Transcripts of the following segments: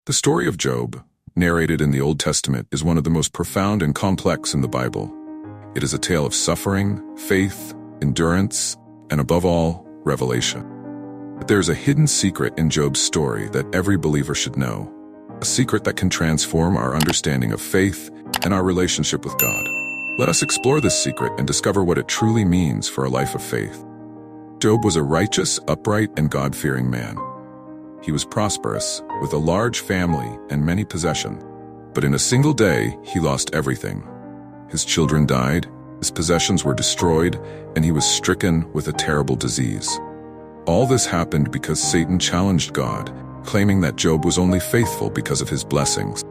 The story of Job, narrated in the Old Testament, is one of the most profound and complex in the Bible. It is a tale of suffering, faith, endurance, and above all, revelation. But there's a hidden secret in Job's story that every believer should know, a secret that can transform our understanding of faith and our relationship with God. Let us explore this secret and discover what it truly means for a life of faith. Job was a righteous, upright, and God-fearing man. He was prosperous, with a large family and many possessions. But in a single day, he lost everything. His children died, his possessions were destroyed, and he was stricken with a terrible disease. All this happened because Satan challenged God, claiming that Job was only faithful because of his blessings.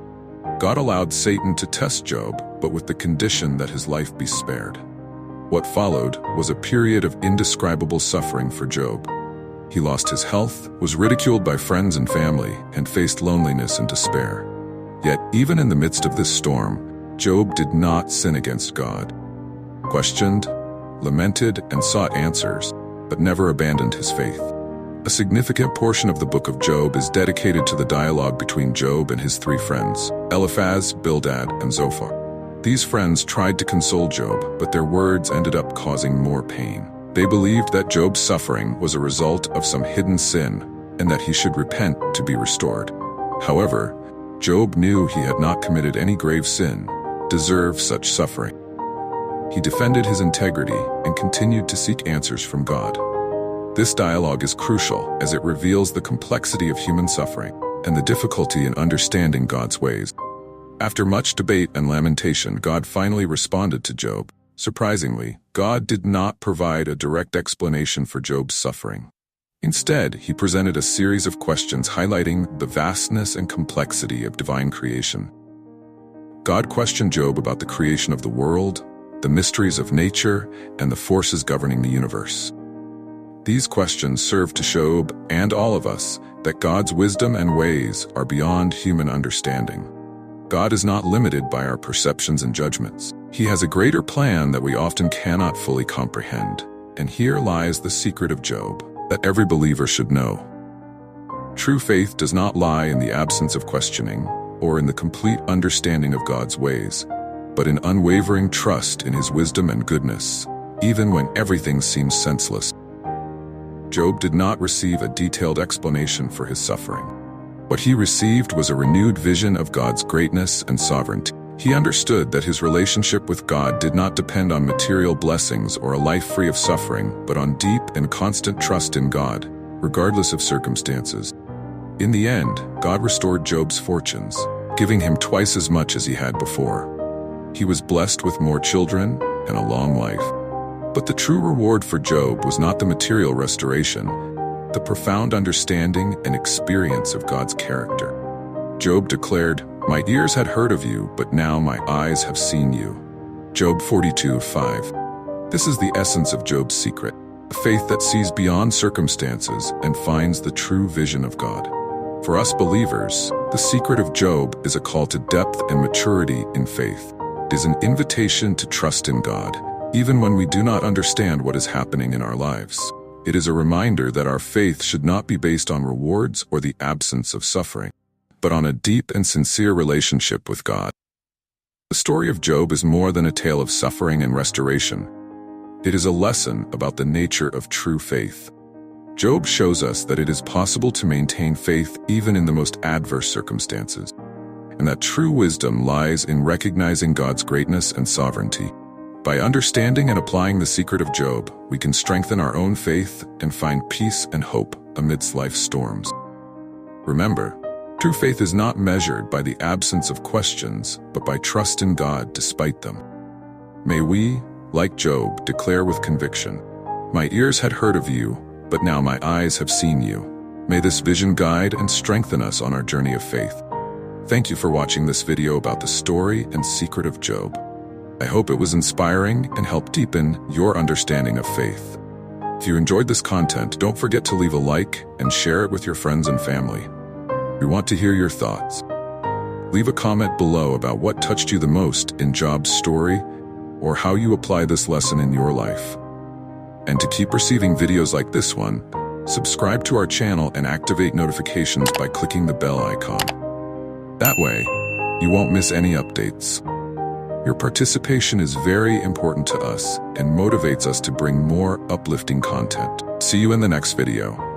God allowed Satan to test Job, but with the condition that his life be spared. What followed was a period of indescribable suffering for Job. He lost his health, was ridiculed by friends and family, and faced loneliness and despair. Yet, even in the midst of this storm, Job did not sin against God. He questioned, lamented, and sought answers, but never abandoned his faith. A significant portion of the book of Job is dedicated to the dialogue between Job and his three friends, Eliphaz, Bildad, and Zophar. These friends tried to console Job, but their words ended up causing more pain. They believed that Job's suffering was a result of some hidden sin and that he should repent to be restored. However, Job knew he had not committed any grave sin, deserved such suffering. He defended his integrity and continued to seek answers from God. This dialogue is crucial as it reveals the complexity of human suffering and the difficulty in understanding God's ways. After much debate and lamentation, God finally responded to Job. Surprisingly, God did not provide a direct explanation for Job's suffering. Instead, he presented a series of questions highlighting the vastness and complexity of divine creation. God questioned Job about the creation of the world, the mysteries of nature, and the forces governing the universe. These questions serve to show Job and all of us that God's wisdom and ways are beyond human understanding. God is not limited by our perceptions and judgments. He has a greater plan that we often cannot fully comprehend. And here lies the secret of Job that every believer should know. True faith does not lie in the absence of questioning or in the complete understanding of God's ways, but in unwavering trust in His wisdom and goodness, even when everything seems senseless. Job did not receive a detailed explanation for his suffering. What he received was a renewed vision of God's greatness and sovereignty. He understood that his relationship with God did not depend on material blessings or a life free of suffering, but on deep and constant trust in God, regardless of circumstances. In the end, God restored Job's fortunes, giving him twice as much as he had before. He was blessed with more children and a long life. But the true reward for Job was not the material restoration, the profound understanding and experience of God's character. Job declared, "My ears had heard of you, but now my eyes have seen you." Job 42:5. This is the essence of Job's secret, a faith that sees beyond circumstances and finds the true vision of God. For us believers, the secret of Job is a call to depth and maturity in faith. It is an invitation to trust in God, even when we do not understand what is happening in our lives. It is a reminder that our faith should not be based on rewards or the absence of suffering, but on a deep and sincere relationship with God. The story of Job is more than a tale of suffering and restoration. It is a lesson about the nature of true faith. Job shows us that it is possible to maintain faith even in the most adverse circumstances, and that true wisdom lies in recognizing God's greatness and sovereignty. By understanding and applying the secret of Job, we can strengthen our own faith and find peace and hope amidst life's storms. Remember, true faith is not measured by the absence of questions, but by trust in God despite them. May we, like Job, declare with conviction, "My ears had heard of you, but now my eyes have seen you." May this vision guide and strengthen us on our journey of faith. Thank you for watching this video about the story and secret of Job. I hope it was inspiring and helped deepen your understanding of faith. If you enjoyed this content, don't forget to leave a like and share it with your friends and family. We want to hear your thoughts. Leave a comment below about what touched you the most in Job's story or how you apply this lesson in your life. And to keep receiving videos like this one, subscribe to our channel and activate notifications by clicking the bell icon. That way, you won't miss any updates. Your participation is very important to us and motivates us to bring more uplifting content. See you in the next video.